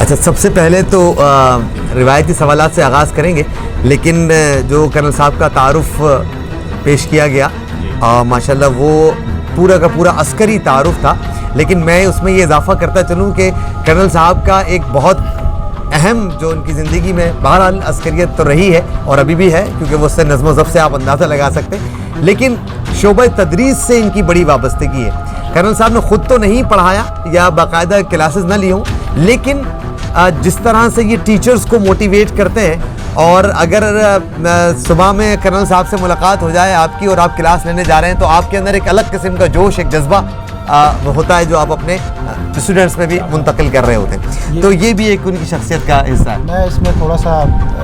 اچھا، سب سے پہلے تو روایتی سوالات سے آغاز کریں گے، لیکن جو کرنل صاحب کا تعارف پیش کیا گیا ماشاءاللہ وہ پورا کا پورا عسکری تعارف تھا، لیکن میں اس میں یہ اضافہ کرتا چلوں کہ کرنل صاحب کا ایک بہت اہم جو ان کی زندگی میں بہرحال عسکریت تو رہی ہے اور ابھی بھی ہے، کیونکہ وہ اس سے نظم و ضبط سے آپ اندازہ لگا سکتے ہیں، لیکن شعبہ تدریس سے ان کی بڑی وابستگی ہے۔ کرنل صاحب نے خود تو نہیں پڑھایا یا باقاعدہ کلاسز نہ لی ہوں، لیکن جس طرح سے یہ ٹیچرز کو موٹیویٹ کرتے ہیں، اور اگر صبح میں کرنل صاحب سے ملاقات ہو جائے آپ کی اور آپ کلاس لینے جا رہے ہیں تو آپ کے اندر ایک الگ قسم کا جوش، ایک جذبہ ہوتا ہے جو آپ اپنے اسٹوڈنٹس میں بھی منتقل کر رہے ہوتے ہیں، تو یہ بھی ایک ان کی شخصیت کا حصہ ہے۔ میں اس میں تھوڑا سا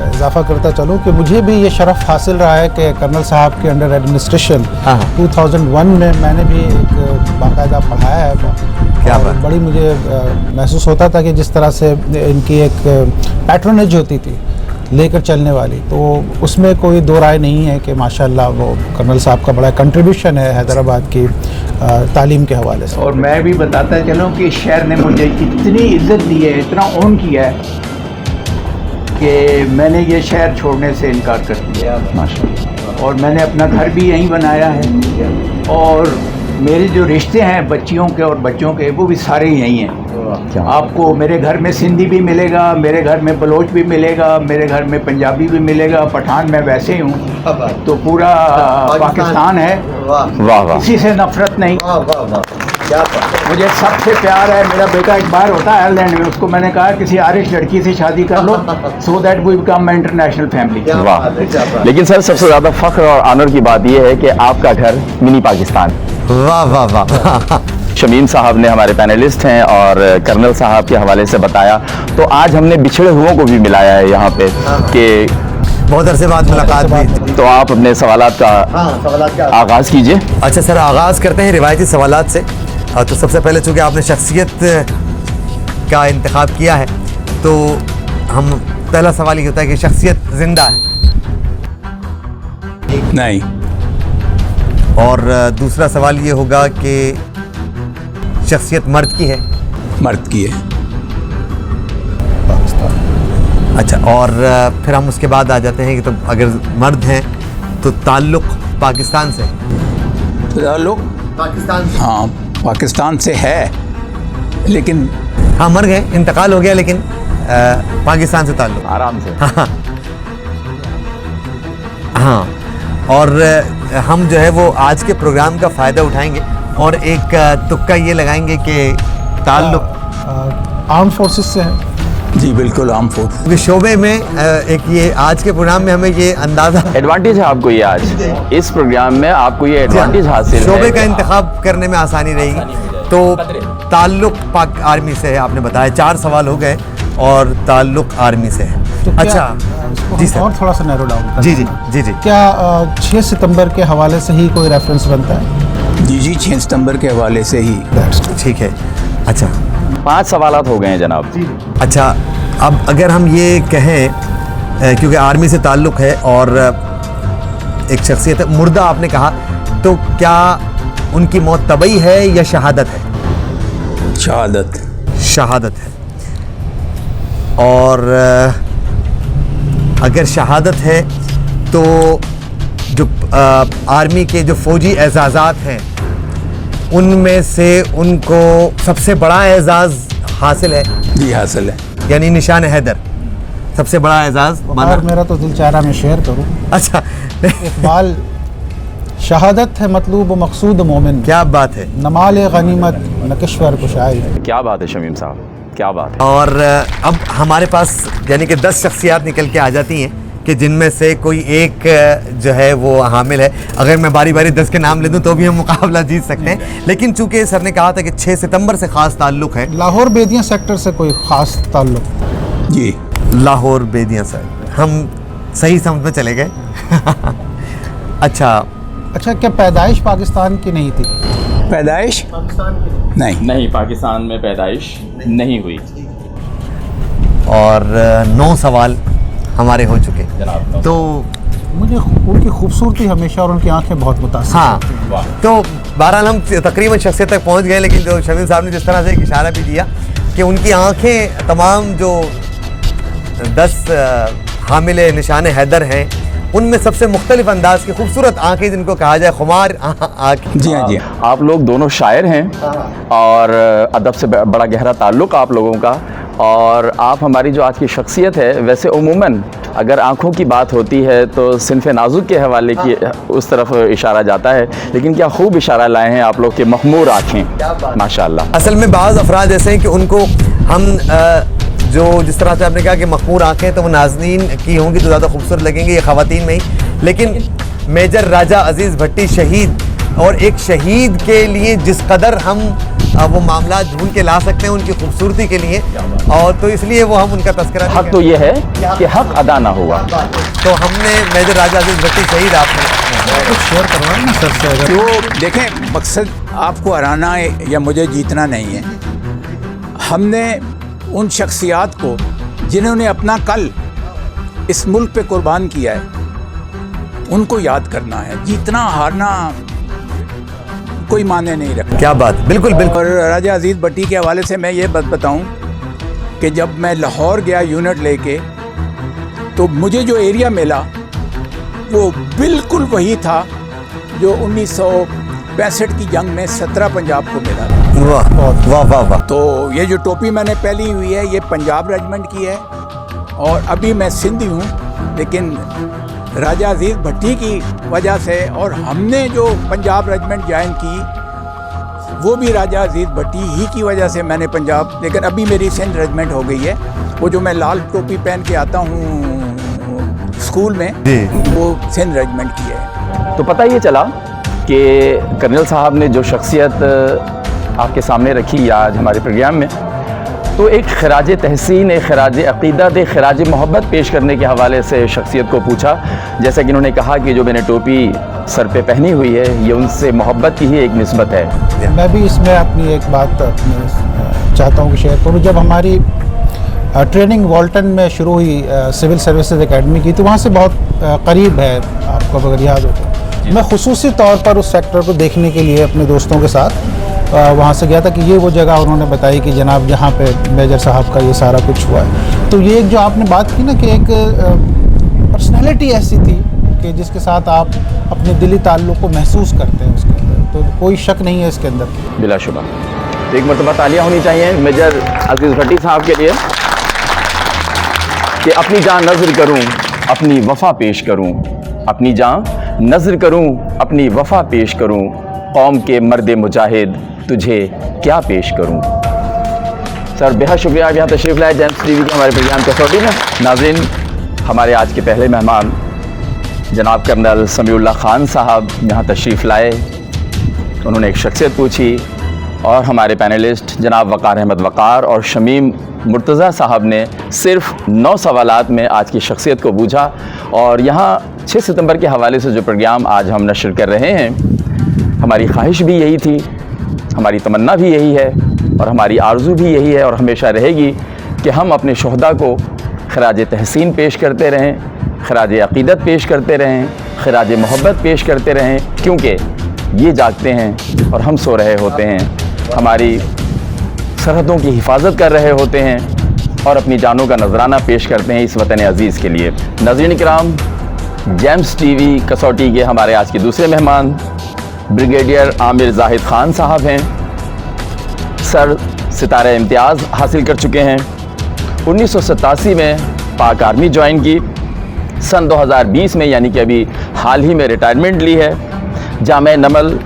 اضافہ کرتا چلوں کہ مجھے بھی یہ شرف حاصل رہا ہے کہ کرنل صاحب کے انڈر ایڈمنسٹریشن 2001 میں نے بھی ایک باقاعدہ پڑھایا ہے، کیا اور بڑی مجھے محسوس ہوتا تھا کہ جس طرح سے ان کی ایک پیٹرنیج ہوتی تھی لے کر چلنے والی، تو اس میں کوئی دو رائے نہیں ہے کہ ماشاءاللہ وہ کرنل صاحب کا بڑا کنٹریبیوشن ہے حیدرآباد کی تعلیم کے حوالے سے۔ اور میں بھی بتاتا چلوں کہ شہر نے مجھے اتنی عزت دی ہے، اتنا اون کیا ہے کہ میں نے یہ شہر چھوڑنے سے انکار کر دیا، اور میں نے اپنا گھر بھی یہیں بنایا ہے، اور میرے جو رشتے ہیں بچیوں کے اور بچوں کے وہ بھی سارے یہیں ہیں۔ آپ کو میرے گھر میں سندھی بھی ملے گا، میرے گھر میں بلوچ بھی ملے گا، میرے گھر میں پنجابی بھی ملے گا، پٹھان میں ویسے ہی ہوں، تو پورا پاکستان ہے، کسی سے نفرت نہیں، مجھے سب سے پیار ہے۔ میرا بیٹا ایک بار ہوتا ہے آئرلینڈ میں، اس کو میں نے کہا کسی آئرش لڑکی سے شادی کر لو so that we become international family. واہ، لیکن سر سب سے زیادہ فخر اور آنر کی بات یہ ہے کہ آپ کا گھر منی پاکستان۔ واہ واہ واہ۔ شمیم صاحب نے ہمارے پینلسٹ ہیں اور کرنل صاحب کے حوالے سے بتایا، تو آج ہم نے بچھڑے ہوئوں کو بھی ملایا ہے یہاں پہ کہ بہت عرصے بعد ملاقات ہوئی، تو آپ اپنے سوالات کا آغاز کیجئے۔ اچھا سر، آغاز کرتے ہیں روایتی سوالات سے۔ تو سب سے پہلے چونکہ آپ نے شخصیت کا انتخاب کیا ہے تو ہم پہلا سوال یہ ہوتا ہے کہ شخصیت زندہ ہے؟ نہیں۔ اور دوسرا سوال یہ ہوگا کہ شخصیت مرد کی ہے؟ مرد کی ہے۔ اچھا، اور پھر ہم اس کے بعد آ جاتے ہیں کہ تو اگر مرد ہیں تو تعلق پاکستان سے؟ تعلق پاکستان سے؟ ہاں پاکستان سے ہے، لیکن ہاں مر گئے، انتقال ہو گیا، لیکن پاکستان سے تعلق آرام سے۔ ہاں، اور ہم جو ہے وہ آج کے پروگرام کا فائدہ اٹھائیں گے اور ایک تکہ یہ لگائیں گے کہ تعلق آرم فورسز سے ہے۔ جی بالکل، عام فورس کیونکہ شعبے میں ایک یہ آج کے پروگرام میں ہمیں یہ اندازہ ایڈوانٹیج ہے آپ کو، یہ آج اس پروگرام میں آپ کو یہ ایڈوانٹیج حاصل ہے، شعبے کا انتخاب کرنے میں آسانی رہے گی۔ تو تعلق پاک آرمی سے ہے، آپ نے بتایا 4 سوال ہو گئے اور تعلق آرمی سے ہے۔ اچھا جی سر، اور تھوڑا سا نیرو ڈاؤن جی جی جی جی، کیا 6 ستمبر کے حوالے سے ہی کوئی ریفرنس بنتا ہے؟ جی 6 ستمبر کے حوالے سے ہی۔ ٹھیک ہے۔ اچھا 5 سوالات ہو گئے ہیں جناب۔ اچھا، اب اگر ہم یہ کہیں کیونکہ آرمی سے تعلق ہے اور ایک شخصیت مردہ آپ نے کہا، تو کیا ان کی موت طبعی ہے یا شہادت ہے؟ شہادت۔ شہادت ہے۔ اور اگر شہادت ہے تو جو آرمی کے جو فوجی اعزازات ہیں ان میں سے ان کو سب سے بڑا اعزاز حاصل ہے؟ جی حاصل ہے، یعنی نشان حیدر سب سے بڑا اعزاز مانا؟ اور میرا تو دل چاہ رہا میں شیئر کروں۔ اچھا اقبال، شہادت ہے مطلوب و مقصود مومن، کیا بات ہے، نہ مال غنیمت نہ کشور کشائی۔ کیا بات ہے شمیم صاحب، کیا بات ہے۔ اور اب ہمارے پاس یعنی کہ 10 شخصیات نکل کے آ جاتی ہیں کہ جن میں سے کوئی ایک جو ہے وہ حامل ہے۔ اگر میں باری باری 10 کے نام لے دوں تو بھی ہم مقابلہ جیت سکتے ہیں، لیکن چونکہ سر نے کہا تھا کہ 6 ستمبر سے خاص تعلق ہے، لاہور بیدیاں سیکٹر سے کوئی خاص تعلق؟ جی لاہور بیدیاں سے ہم صحیح سمجھ میں چلے گئے۔ اچھا، کیا پیدائش پاکستان کی نہیں تھی؟ پیدائش نہیں، پاکستان میں پیدائش نہیں ہوئی۔ اور 9 سوال ہمارے ہو چکے جناب۔ تو مجھے ان کی خوبصورتی ہمیشہ اور ان کی آنکھیں بہت متاثر ہاں، تو بہرحال ہم تقریباً شخصیت تک پہنچ گئے، لیکن جو شمیم صاحب نے جس طرح سے ایک اشارہ بھی دیا کہ ان کی آنکھیں تمام جو 10 حامل نشان حیدر ہیں ان میں سب سے مختلف انداز کی خوبصورت آنکھیں جن کو کہا جائے خمار آنکھیں. جی ہاں جی آپ لوگ دونوں شاعر ہیں اور ادب سے بڑا گہرا تعلق آپ لوگوں کا, اور آپ ہماری جو آج کی شخصیت ہے, ویسے عموماً اگر آنکھوں کی بات ہوتی ہے تو صنف نازک کے حوالے کی اس طرف اشارہ جاتا ہے, لیکن کیا خوب اشارہ لائے ہیں آپ لوگ کے مخمور آنکھیں ماشاءاللہ. اصل میں بعض افراد ایسے ہیں کہ ان کو ہم جو جس طرح سے آپ نے کہا کہ مخمور آنکھیں تو وہ ناظرین کی ہوں گی تو زیادہ خوبصورت لگیں گی, یہ خواتین میں ہی, لیکن میجر راجہ عزیز بھٹی شہید, اور ایک شہید کے لیے جس قدر ہم وہ معاملات ڈھونڈ کے لا سکتے ہیں ان کی خوبصورتی کے لیے, اور تو اس لیے وہ ہم ان کا تذکرہ حق تو یہ ہے کہ حق ادا نہ ہوا, تو ہم نے میجر راجہ عزیز بھٹی شہید آپ نے کچھ شیئر کروائیں نا سر سے اگر. تو دیکھیں, مقصد آپ کو ہرانا ہے یا مجھے جیتنا نہیں ہے. ہم نے ان شخصیات کو جنہوں نے اپنا کل اس ملک پہ قربان کیا ہے ان کو یاد کرنا ہے. جیتنا ہارنا کوئی معنی نہیں رکھتا. کیا بات, بالکل بالکل. اور راجہ عزیز بھٹی کے حوالے سے میں یہ بات بتاؤں کہ جب میں لاہور گیا یونٹ لے کے تو مجھے جو ایریا ملا وہ بالکل وہی تھا جو 1965 کی جنگ میں 17 پنجاب کو ملا تھا. واہ واہ واہ واہ. تو یہ جو ٹوپی میں نے پہلی ہوئی ہے یہ پنجاب ریجمنٹ کی ہے, اور ابھی میں سندھی ہوں, لیکن راجہ عزیز بھٹی کی وجہ سے, اور ہم نے جو پنجاب ریجمنٹ جوائن کی وہ بھی راجہ عزیز بھٹی ہی کی وجہ سے میں نے پنجاب, لیکن ابھی میری سندھ ریجمنٹ ہو گئی ہے. وہ جو میں لال ٹوپی پہن کے آتا ہوں اسکول میں وہ سندھ ریجمنٹ کی ہے. تو پتہ یہ چلا کہ کرنل صاحب نے جو شخصیت آپ کے سامنے رکھی آج ہمارے پروگرام میں, تو ایک خراج تحسین, ایک خراج عقیدت, ایک خراج محبت پیش کرنے کے حوالے سے شخصیت کو پوچھا. جیسا کہ انہوں نے کہا کہ جو میں نے ٹوپی سر پہ پہنی ہوئی ہے یہ ان سے محبت کی ہی ایک نسبت ہے. میں بھی اس میں اپنی ایک بات چاہتا ہوں کہ شیئر کروں. جب ہماری ٹریننگ والٹن میں شروع ہوئی سول سروسز اکیڈمی کی, تو وہاں سے بہت قریب ہے, آپ کو اگر یاد ہو تو. میں خصوصی طور پر اس سیکٹر کو دیکھنے کے لیے اپنے دوستوں کے ساتھ وہاں سے گیا تھا کہ یہ وہ جگہ انہوں نے بتائی کہ جناب جہاں پہ میجر صاحب کا یہ سارا کچھ ہوا ہے. تو یہ ایک جو آپ نے بات کی نا کہ ایک پرسنالٹی ایسی تھی کہ جس کے ساتھ آپ اپنے دلی تعلق کو محسوس کرتے ہیں اس کے اندر, تو کوئی شک نہیں ہے اس کے اندر. بلا شبہ. ایک مرتبہ تالیاں ہونی چاہیے میجر عزیز بھٹی صاحب کے لیے کہ اپنی جان نذر کروں اپنی وفا پیش کروں, اپنی جان نذر کروں اپنی وفا پیش کروں, قوم کے مرد مجاہد تجھے کیا پیش کروں. سر بہت شکریہ آپ یہاں تشریف لائے جیمز ٹی وی کے ہمارے پروگرام کسوٹی میں. ناظرین, ہمارے آج کے پہلے مہمان جناب کرنل سمیع اللہ خان صاحب یہاں تشریف لائے, انہوں نے ایک شخصیت پوچھی, اور ہمارے پینلسٹ جناب وقار احمد وقار اور شمیم مرتضیٰ صاحب نے صرف 9 سوالات میں آج کی شخصیت کو بوجھا. اور یہاں 6 ستمبر کے حوالے سے جو پروگرام آج ہم نشر کر رہے ہیں, ہماری خواہش بھی یہی تھی, ہماری تمنا بھی یہی ہے, اور ہماری آرزو بھی یہی ہے اور ہمیشہ رہے گی کہ ہم اپنے شہداء کو خراج تحسین پیش کرتے رہیں, خراج عقیدت پیش کرتے رہیں, خراج محبت پیش کرتے رہیں, کیونکہ یہ جاگتے ہیں اور ہم سو رہے ہوتے ہیں, ہماری سرحدوں کی حفاظت کر رہے ہوتے ہیں, اور اپنی جانوں کا نذرانہ پیش کرتے ہیں اس وطن عزیز کے لیے. ناظرین کرام, جیمز ٹی وی کسوٹی کے ہمارے آج کے دوسرے مہمان بریگیڈیئر عامر زاہد خان صاحب ہیں. سر ستارہ امتیاز حاصل کر چکے ہیں, 1987 میں پاک آرمی جوائن کی, سن 2020 میں یعنی کہ ابھی حال ہی میں ریٹائرمنٹ لی ہے. Jamia Numl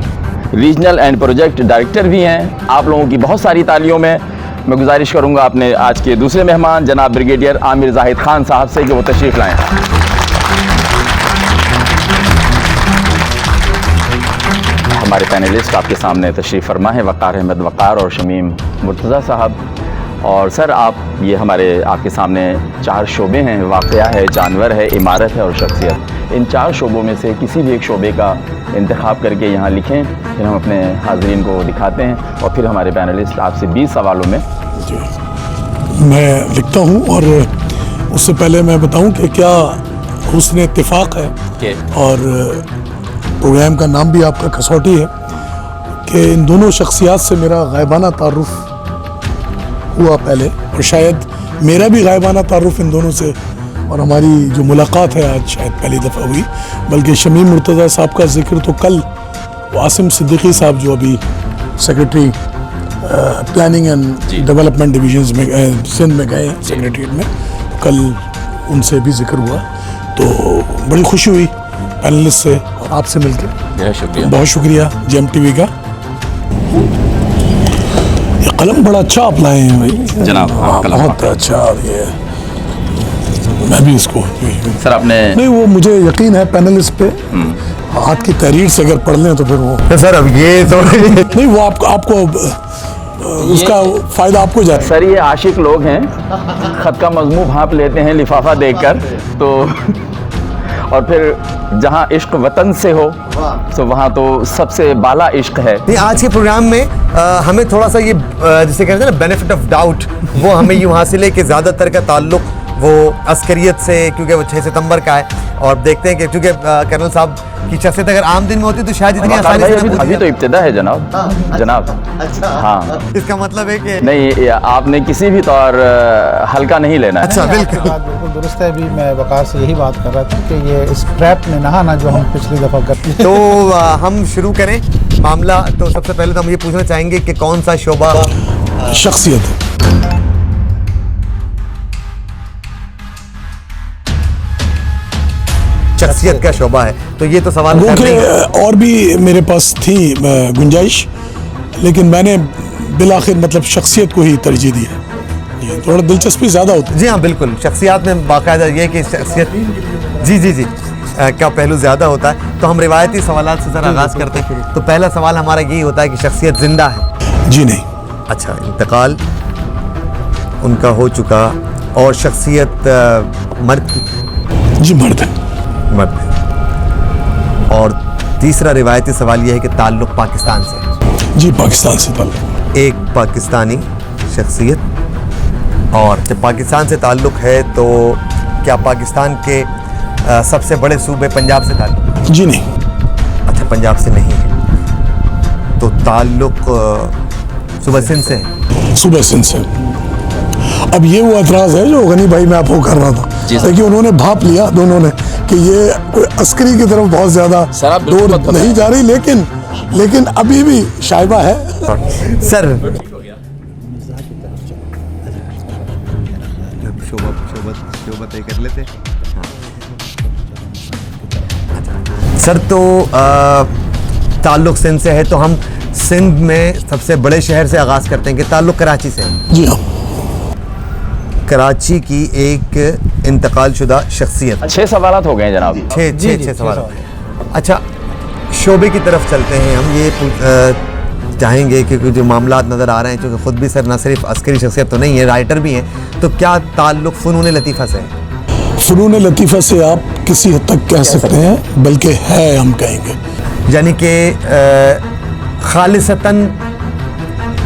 regional and project director بھی ہیں. آپ لوگوں کی بہت ساری تالیوں میں میں گزارش کروں گا اپنے آج کے دوسرے مہمان جناب بریگیڈیئر عامر زاہد خان صاحب سے کہ وہ تشریف لائیں. ہمارے پینلسٹ آپ کے سامنے تشریف فرما ہے وقار احمد وقار اور شمیم مرتضیٰ صاحب. اور سر آپ یہ آپ کے سامنے 4 شعبے ہیں, واقعہ ہے, جانور ہے, عمارت ہے اور شخصیت. ان 4 شعبوں میں سے کسی بھی ایک شعبے کا انتخاب کر کے یہاں لکھیں, پھر ہم اپنے حاضرین کو دکھاتے ہیں, اور پھر ہمارے پینلسٹ آپ سے 20 سوالوں میں. جی میں لکھتا ہوں, اور اس سے پہلے میں بتاؤں کہ کیا حسن اتفاق ہے, اور پروگرام کا نام بھی آپ کا کسوٹی ہے, کہ ان دونوں شخصیات سے میرا غائبانہ تعارف ہوا پہلے, اور شاید میرا بھی غائبانہ تعارف ان دونوں سے اور ہماری جو ملاقات ہے آج شاید پہلی دفعہ ہوئی. بلکہ شمیم مرتضیٰ صاحب کا ذکر تو کل عاصم صدیقی صاحب جو ابھی secretary planning and development divisions میں سندھ میں گئے ہیں سیکرٹریٹ میں, کل ان سے بھی ذکر ہوا. تو بڑی خوشی ہوئی پینلسٹ سے اور آپ سے مل کے. بہت شکریہ. بہت شکریہ جی ایم ٹی وی کا. یہ قلم بڑا اچھا آپ لائے ہیں بھائی جناب. بہت اچھا. یہ میں بھی اس کو سر آپ نے نہیں, وہ مجھے یقین ہے پینلسٹ پہ ہاتھ کی تحریر سے اگر پڑھ لیں تو پھر وہ سر اب یہ تو نہیں, وہ آپ کو اس کا فائدہ آپ کو جائے. سر یہ عاشق لوگ ہیں, خط کا مضمون بھانپ لیتے ہیں لفافہ دیکھ کر, تو اور پھر جہاں عشق وطن سے ہو تو وہاں تو سب سے بالا عشق ہے. آج کے پروگرام میں ہمیں تھوڑا سا یہ جسے کہتے ہیں نا بینیفٹ آف ڈاؤٹ, وہ ہمیں یوں حاصل ہے کہ زیادہ تر کا تعلق وہ عسکریت سے, کیونکہ وہ 6 ستمبر کا ہے, اور دیکھتے ہیں کہ چونکہ کرنل صاحب کی شخصیت اگر عام دن میں ہوتی تو شاید اتنی آسانی سے ابھی تو ابتدا ہے جناب. جناب ہاں, اس کا مطلب ہے کہ نہیں آپ نے کسی بھی طور ہلکا نہیں لینا ہے. اچھا بالکل بات بالکل درست ہے. ابھی میں وقار سے یہی بات کر رہا تھا کہ یہ اس ٹریپ میں نہانا جو ہم پچھلی دفعہ کرتے ہیں. تو ہم شروع کریں معاملہ. تو سب سے پہلے تو ہم یہ پوچھنا چاہیں گے کہ کون سا شعبہ شخصیت شخصیت کا شعبہ ہے, تو یہ تو سوال وہ کہ اور بھی میرے پاس تھی گنجائش, لیکن میں نے بالآخر مطلب شخصیت کو ہی ترجیح دی ہے. یہ تھوڑا دلچسپی زیادہ ہوتی ہے. جی ہاں بالکل, شخصیات میں باقاعدہ یہ کہ شخصیت جی کا پہلو زیادہ ہوتا ہے. تو ہم روایتی سوالات سے ذرا آغاز کرتے ہیں. تو پہلا سوال ہمارا یہی ہوتا ہے کہ شخصیت زندہ ہے؟ جی نہیں. اچھا, انتقال ان کا ہو چکا. اور شخصیت مرد کی؟ جی مرد ہے. مرد ہے. اور تیسرا روایتی سوال یہ ہے کہ تعلق پاکستان سے؟ جی پاکستان سے تعلق. ایک پاکستانی شخصیت, اور جب پاکستان سے تعلق ہے تو کیا پاکستان کے سب سے بڑے صوبے پنجاب سے تعلق؟ جی نہیں. اچھا, پنجاب سے نہیں ہے. تو تعلق صوبہ سندھ سے ہے؟ صوبہ سندھ سے. اب یہ وہ اعتراض ہے جو غنی بھائی میں آپ کو کر رہا تھا, لیکن انہوں نے بھاپ لیا دونوں نے کہ یہ عسکری کی طرف بہت زیادہ دور نہیں جا رہی, لیکن ابھی بھی شائبہ ہے. سر سر تو تعلق سندھ سے ہے, تو ہم سندھ میں سب سے بڑے شہر سے آغاز کرتے ہیں کہ تعلق کراچی سے ہے. جی ہاں. کراچی کی ایک انتقال شدہ شخصیت. 6 سوالات ہو گئے ہیں جناب. 6 سوالات. اچھا, شعبے کی طرف چلتے ہیں. ہم یہ چاہیں گے کہ جو معاملات نظر آ رہے ہیں, چونکہ خود بھی سر نہ صرف عسکری شخصیت تو نہیں ہے, رائٹر بھی ہیں, تو کیا تعلق فنون لطیفہ سے ہے؟ فنون لطیفہ سے آپ کسی حد تک کہہ سکتے ہیں, بلکہ ہے ہم کہیں گے. یعنی کہ خالصتاً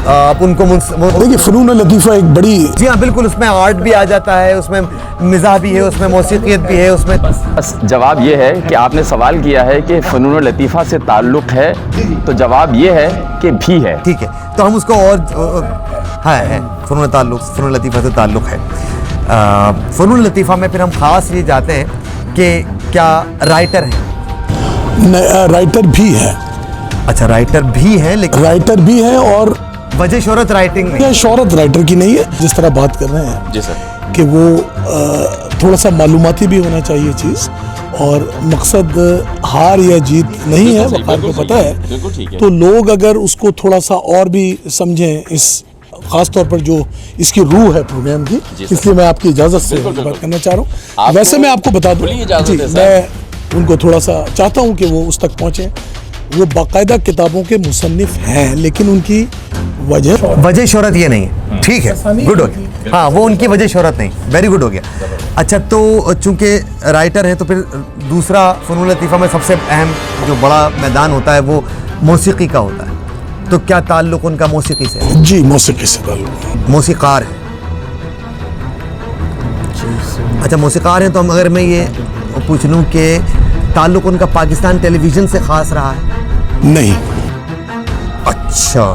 آپ ان کو دیکھیے فنون لطیفہ ایک بڑی. جی ہاں بالکل, اس میں آرٹ بھی آ جاتا ہے, اس میں مزاح بھی ہے, اس میں موسیقیت بھی ہے, اس میں بس جواب یہ ہے کہ آپ نے سوال کیا ہے کہ فنون لطیفہ سے تعلق ہے, تو جواب یہ ہے کہ بھی ہے. ٹھیک ہے, تو ہم اس کو اور ہے فنون لطیفہ سے تعلق ہے. فنون لطیفہ میں پھر ہم خاص یہ جاتے ہیں کہ کیا رائٹر ہیں؟ رائٹر بھی ہے. اچھا, رائٹر بھی ہیں, لیکن رائٹر بھی ہے, اور وجہ شہرت رائٹنگ میں. یہ شہرت رائٹر کی نہیں ہے جس طرح بات کر رہے ہیں. جی سر. کہ وہ تھوڑا سا معلوماتی بھی ہونا چاہیے چیز, اور مقصد ہار یا جیت نہیں ہے, وقار کو پتہ ہے. تو لوگ اگر اس کو تھوڑا سا اور بھی سمجھیں, اس خاص طور پر جو اس کی روح ہے پروگرام کی, اس لیے میں آپ کی اجازت سے بات کرنا چاہ رہا ہوں. ویسے میں آپ کو بتا دوں, جی میں ان کو تھوڑا سا چاہتا ہوں کہ وہ اس تک پہنچیں. وہ باقاعدہ کتابوں کے مصنف ہیں, لیکن ان کی وجہ شہرت یہ نہیں ہے. ٹھیک ہے, گڈ ہو گیا. ہاں, وہ ان کی وجہ شہرت نہیں. ویری گڈ ہو گیا. اچھا, تو چونکہ رائٹر ہیں تو پھر دوسرا فنون لطیفہ میں سب سے اہم جو بڑا میدان ہوتا ہے وہ موسیقی کا ہوتا ہے. تو کیا تعلق ان کا موسیقی سے ہے؟ جی موسیقی سے تعلق. موسیقار ہیں. اچھا, موسیقار ہیں, تو ہم اگر میں یہ پوچھ لوں کہ تعلق ان کا پاکستان ٹیلی ویژن سے خاص رہا ہے؟ نہیں. اچھا,